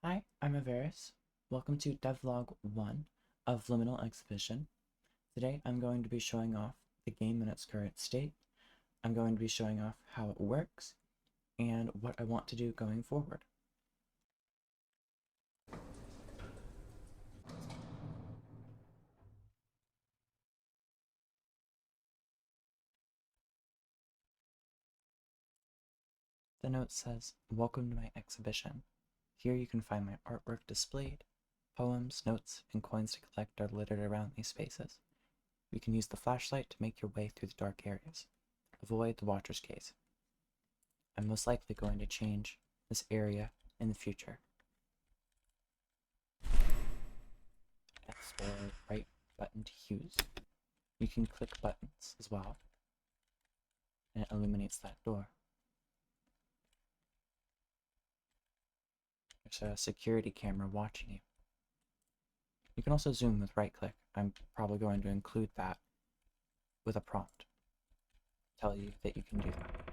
Hi, I'm Aværis. Welcome to Devlog 1 of Liminal Exhibition. Today I'm going to be showing off the game in its current state. I'm going to be showing off how it works and what I want to do going forward. The note says, "Welcome to my exhibition. Here you can find my artwork displayed. Poems, notes, and coins to collect are littered around these spaces. You can use the flashlight to make your way through the dark areas. Avoid the watcher's gaze. I'm most likely going to change this area in the future." X or right button to use. You can click buttons as well, and it illuminates that door. There's a security camera watching you. You can also zoom with right click. I'm probably going to include that with a prompt. Tell you that you can do that.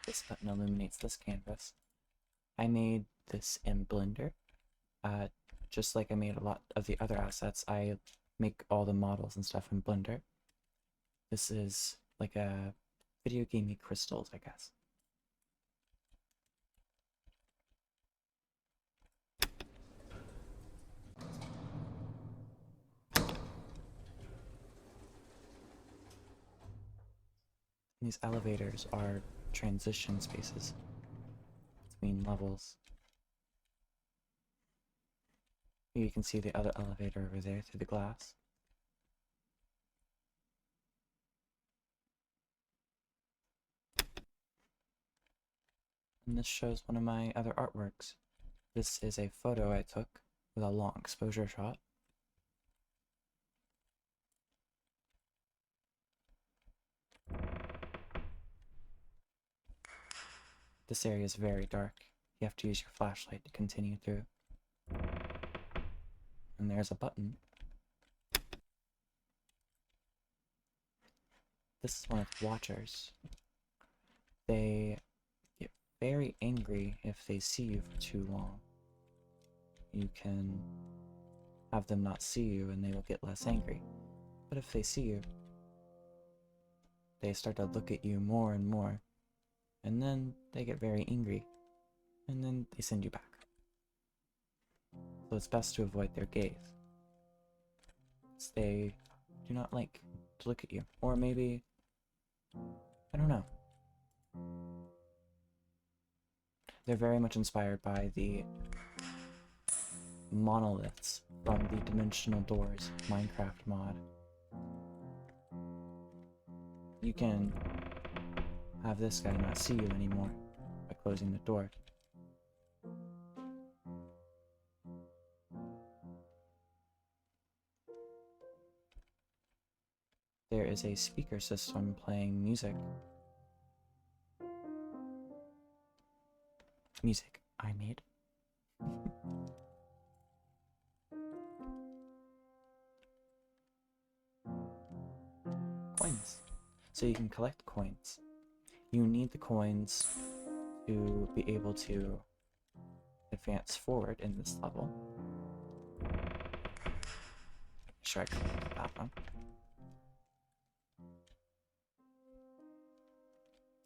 This button illuminates this canvas. I made this in Blender. Just like I made a lot of the other assets, I make all the models and stuff in Blender. This is like a video gamey crystals, I guess. These elevators are transition spaces between levels. You can see the other elevator over there through the glass. And this shows one of my other artworks. This is a photo I took with a long exposure shot. This area is very dark. You have to use your flashlight to continue through. And there's a button. This is one of the watchers. They get very angry if they see you for too long. You can have them not see you and they will get less angry. But if they see you, they start to look at you more and more. And then they get very angry. And then they send you back. So it's best to avoid their gaze. They do not like to look at you. Or maybe, I don't know. They're very much inspired by the monoliths from the Dimensional Doors Minecraft mod. You can have this guy not see you anymore by closing the door. There is a speaker system playing music. Music I made. Coins. So you can collect coins. You need the coins to be able to advance forward in this level. Sure, I collected that one.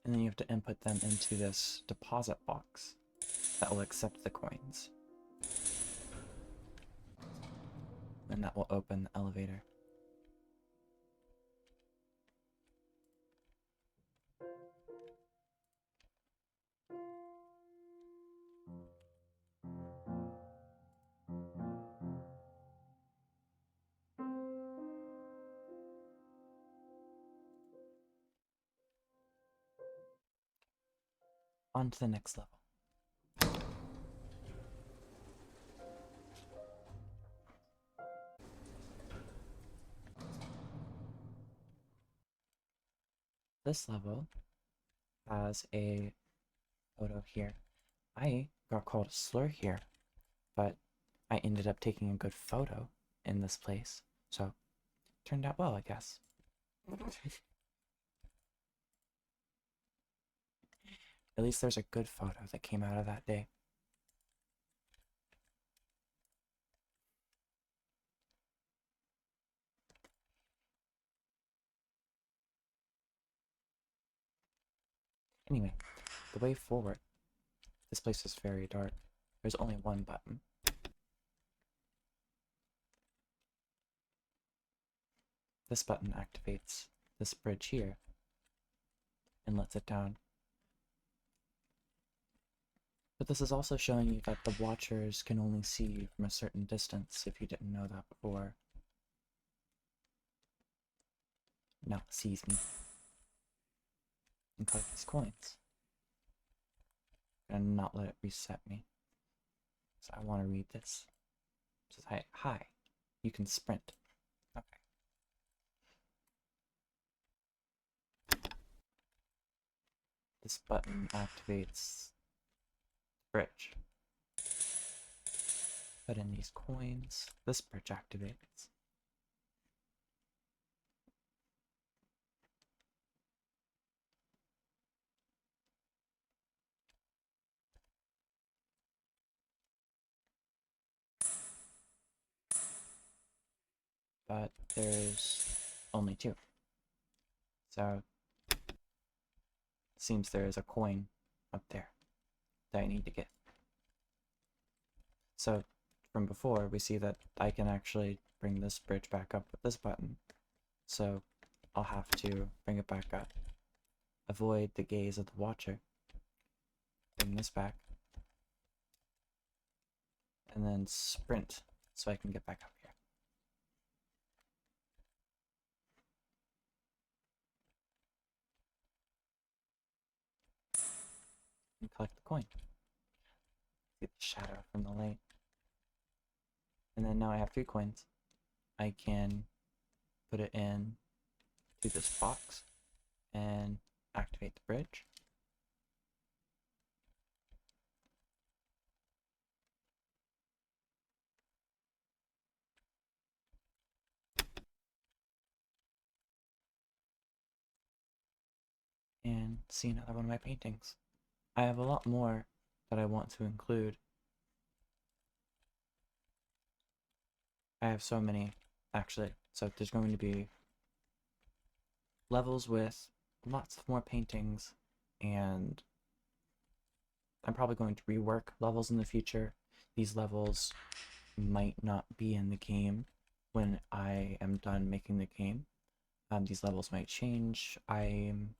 And then you have to input them into this deposit box that will accept the coins. And that will open the elevator. On to the next level. This level has a photo here. I got called a slur here, but I ended up taking a good photo in this place, so turned out well, I guess. At least there's a good photo that came out of that day. Anyway, the way forward. This place is very dark. There's only one button. This button activates this bridge here and lets it down. But this is also showing you that the watchers can only see you from a certain distance if you didn't know that before. Now it sees me. And collect these coins. And not let it reset me. So I want to read this. It says, hi, you can sprint. Okay. This button activates the bridge. Put in these coins. This bridge activates. But there's only two. So it seems there is a coin up there that I need to get. So from before, we see that I can actually bring this bridge back up with this button. So I'll have to bring it back up. Avoid the gaze of the watcher. Bring this back. And then sprint so I can get back up here. And collect the coin. Get the shadow from the light. And then now I have 3 coins. I can put it in to this box and activate the bridge. And see another one of my paintings. I have a lot more that I want to include. I have so many, actually. So there's going to be levels with lots of more paintings, and I'm probably going to rework levels in the future. These levels might not be in the game when I am done making the game. These levels might change. I'm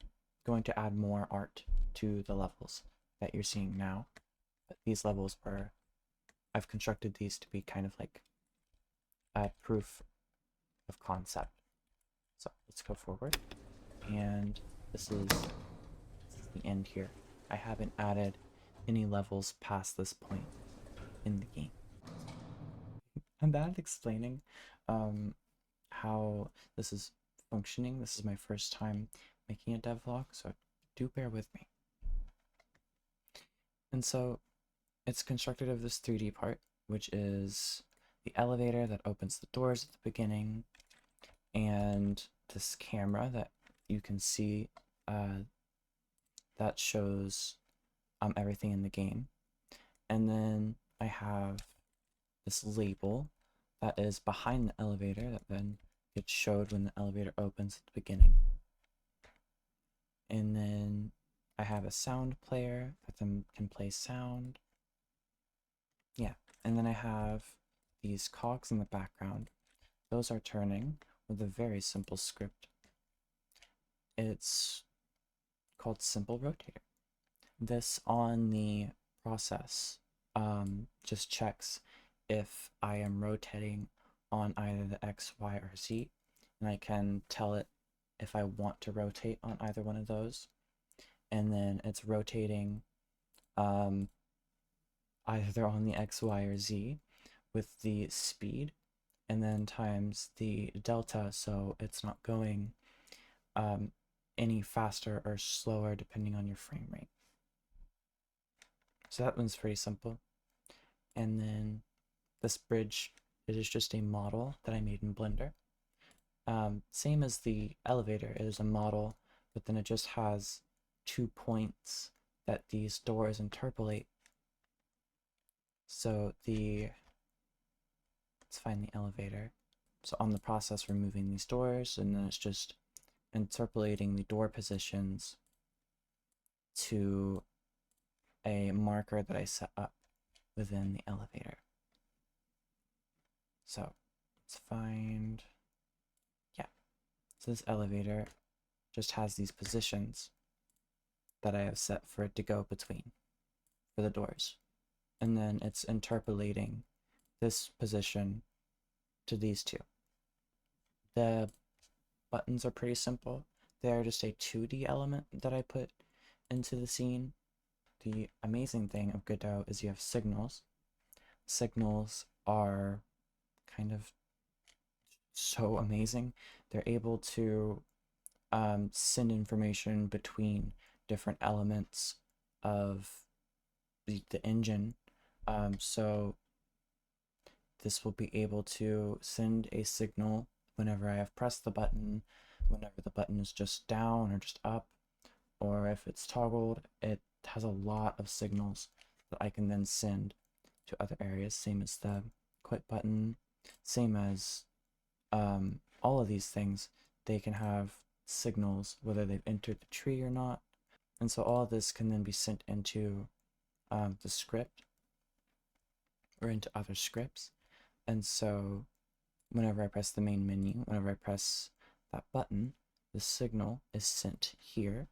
going to add more art to the levels that you're seeing now. But these levels were, I've constructed these to be kind of like a proof of concept. So let's go forward. And this is the end here. I haven't added any levels past this point in the game. I'm bad at explaining how this is functioning. This is my first time making a devlog, so do bear with me. And so it's constructed of this 3D part, which is the elevator that opens the doors at the beginning, and this camera that you can see that shows everything in the game. And then I have this label that is behind the elevator that then gets showed when the elevator opens at the beginning. And then I have a sound player that then can play sound. Yeah, and then I have these cogs in the background. Those are turning with a very simple script. It's called Simple Rotator. This on the process just checks if I am rotating on either the X, Y, or Z, and I can tell it if I want to rotate on either one of those. And then it's rotating either on the X, Y, or Z with the speed, and then times the delta, so it's not going any faster or slower depending on your frame rate. So that one's pretty simple. And then this bridge, it is just a model that I made in Blender. Same as the elevator, it is a model, but then it just has 2 points that these doors interpolate. So let's find the elevator. So on the process, removing these doors, and then it's just interpolating the door positions to a marker that I set up within the elevator. So let's find, yeah. So this elevator just has these positions that I have set for it to go between for the doors. And then it's interpolating this position to these two. The buttons are pretty simple. They're just a 2D element that I put into the scene. The amazing thing of Godot is you have signals. Signals are kind of so amazing. They're able to send information between different elements of the engine. So this will be able to send a signal whenever I have pressed the button, whenever the button is just down or just up, or if it's toggled. It has a lot of signals that I can then send to other areas, same as the quit button, same as all of these things. They can have signals whether they've entered the tree or not, and so all of this can then be sent into the script or into other scripts. And so whenever I press the main menu, whenever I press that button, the signal is sent here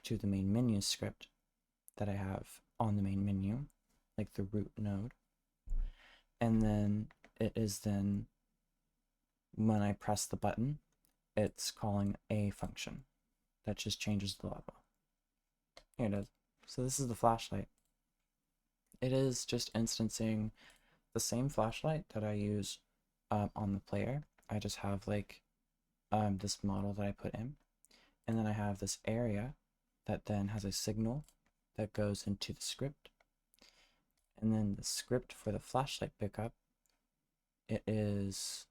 to the main menu script that I have on the main menu, like the root node. And then it is then, when I press the button, it's calling a function that just changes the level. Here it is. So this is the flashlight. It is just instancing the same flashlight that I use on the player. I just have like this model that I put in, and then I have this area that then has a signal that goes into the script, and then the script for the flashlight pickup, it is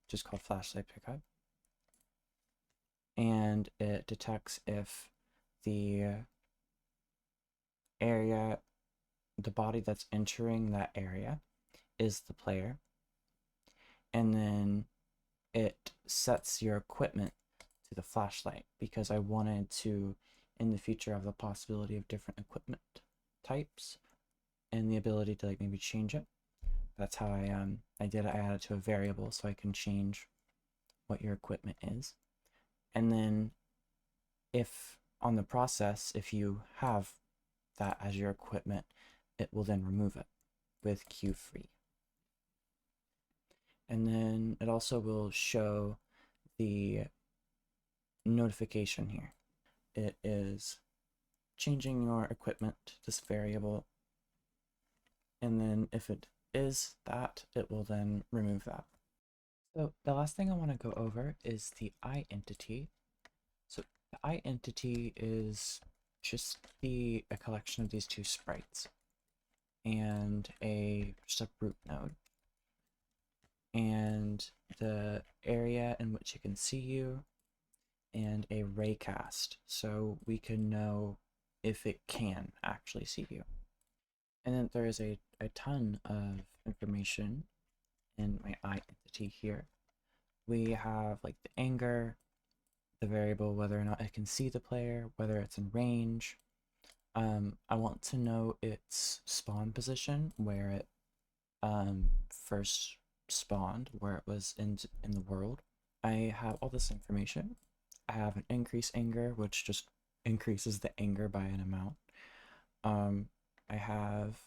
just called flashlight pickup, and it detects if the area, the body that's entering that area is the player, and then it sets your equipment to the flashlight, because I wanted to, in the future, have the possibility of different equipment types and the ability to like maybe change it. That's how I did it. I added to a variable so I can change what your equipment is. And then if on the process, if you have that as your equipment, it will then remove it with queue_free. And then it also will show the notification here. It is changing your equipment, this variable, and then if it is that, it will then remove that. So the last thing I want to go over is the iEntity. So the iEntity is just a collection of these two sprites and just a root node, and the area in which it can see you, and a raycast, so we can know if it can actually see you. And then there is a ton of information in my iEntity here. We have like the anger, the variable, whether or not it can see the player, whether it's in range. I want to know its spawn position, where it first spawned, where it was in the world. I have all this information. I have an increase anger, which just increases the anger by an amount. I have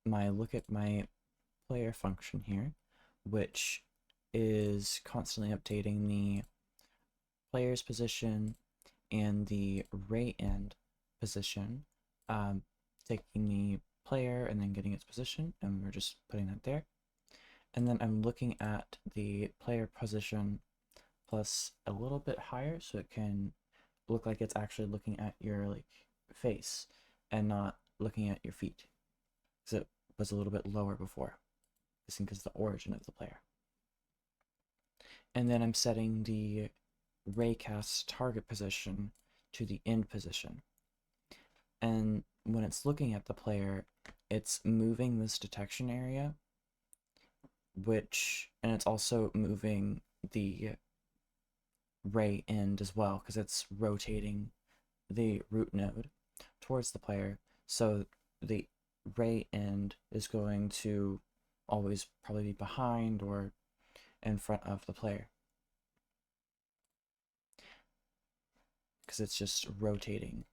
my look at my player function here, which is constantly updating the player's position and the ray end position, taking the player and then getting its position, and we're just putting that there. And then I'm looking at the player position plus a little bit higher, so it can look like it's actually looking at your like face and not looking at your feet, because it was a little bit lower before, because the origin of the player. And then I'm setting the raycast target position to the end position. And when it's looking at the player, it's moving this detection area, and it's also moving the ray end as well, because it's rotating the root node towards the player. So the ray end is going to always probably be behind or in front of the player, because it's just rotating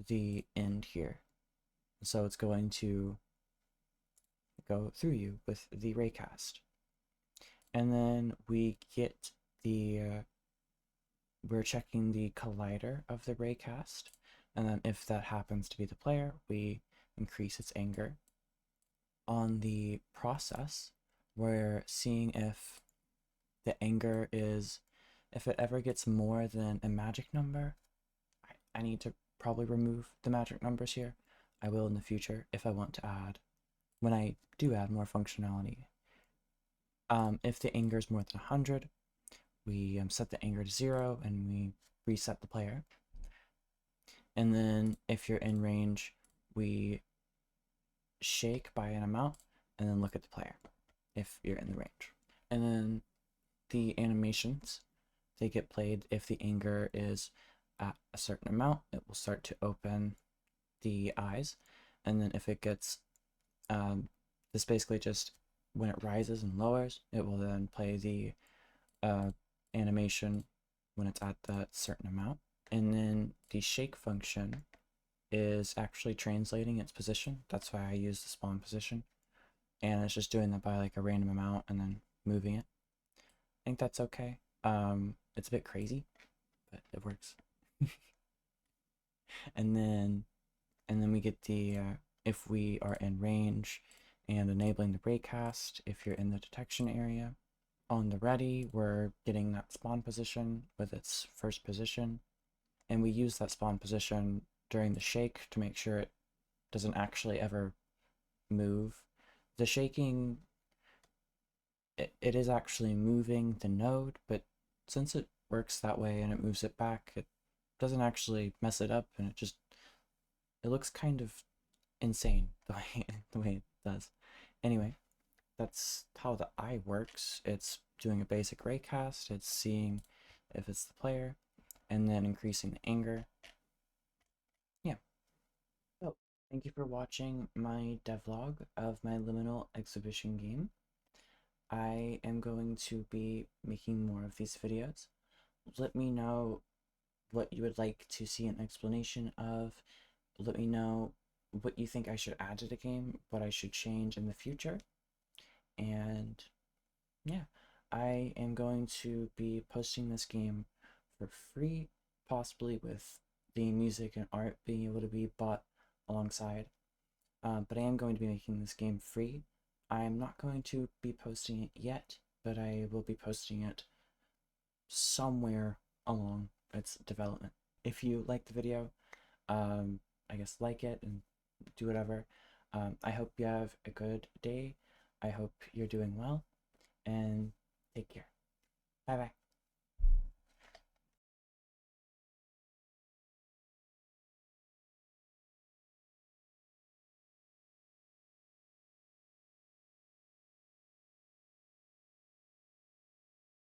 the end here. So it's going to go through you with the raycast. And then we get we're checking the collider of the raycast, and then if that happens to be the player, we increase its anger. On the process, we're seeing if the anger is, if it ever gets more than a magic number, I need to probably remove the magic numbers here. I will in the future if I want to add, when I do add more functionality. If the anger is more than 100, we set the anger to 0 and we reset the player. And then if you're in range, we shake by an amount and then look at the player if you're in the range. And then the animations, they get played if the anger is at a certain amount. It will start to open the eyes, and then if it gets this basically just when it rises and lowers, it will then play the animation when it's at that certain amount. And then the shake function is actually translating its position. That's why I use the spawn position, and it's just doing that by like a random amount and then moving it. I think that's okay. It's a bit crazy, but it works. and then we get the if we are in range and enabling the raycast if you're in the detection area. On the ready, we're getting that spawn position with its first position, and we use that spawn position during the shake to make sure it doesn't actually ever move. The shaking, it is actually moving the node, but since it works that way and it moves it back, it doesn't actually mess it up, and it looks kind of insane the way it does. Anyway, that's how the eye works. It's doing a basic raycast, it's seeing if it's the player, and then increasing the anger. Yeah. So, thank you for watching my devlog of my Liminal Exhibition game. I am going to be making more of these videos. Let me know what you would like to see an explanation of. Let me know what you think I should add to the game, what I should change in the future. And yeah, I am going to be posting this game for free, possibly with the music and art being able to be bought alongside. But I am going to be making this game free. I am not going to be posting it yet, but I will be posting it somewhere along its development. If you like the video, I guess like it and do whatever. I hope you have a good day. I hope you're doing well, and take care. Bye bye.